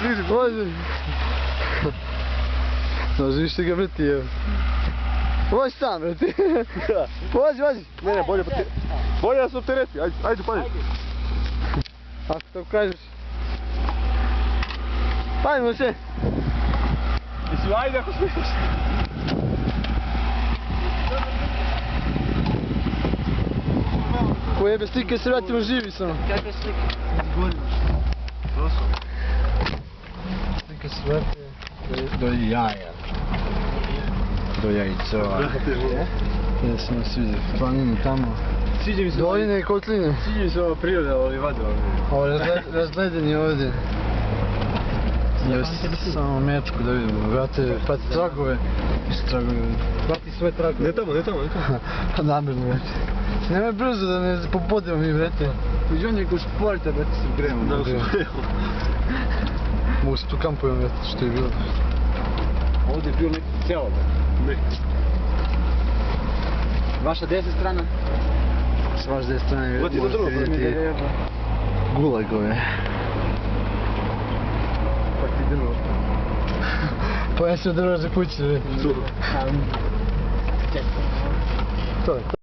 bliži. Vozi. Može više ga vrti, evo. Vozi sam, vrti. Vozi. Ne, bolje da se optereti, ajde, pazi. Ako to kažeš. Pajdemo se. Mislim, ajde ako smiješ. Ko jebe slike se vratimo živi samo. Kakve slike? Slike se vratimo do jaja. Do jajcova. Ja sam nas sviđa, planinu tamo. Sviđa mi se Doline i kotline. Sviđa mi se ova priroda, ovi vade ovdje. Ovo razledeni ovdje. Samo mečku da vidimo, prati tragove. Prati sve tragove. Ne tamo. Namjerno već. Nemoj brzo da ne popodimo mi, vrete. Uđi on neko športa, brate, se gremo. Mogu se tu kampujemo, vrete, što je bilo. Ovdje je bilo neki celo, brate. Vaša desna strana? S vaš dve strane Vrati, možete vrlo, vidjeti gulagove. Pa ti drvo. Pa ja sam drvo za kuće, vrete. Super. To je to.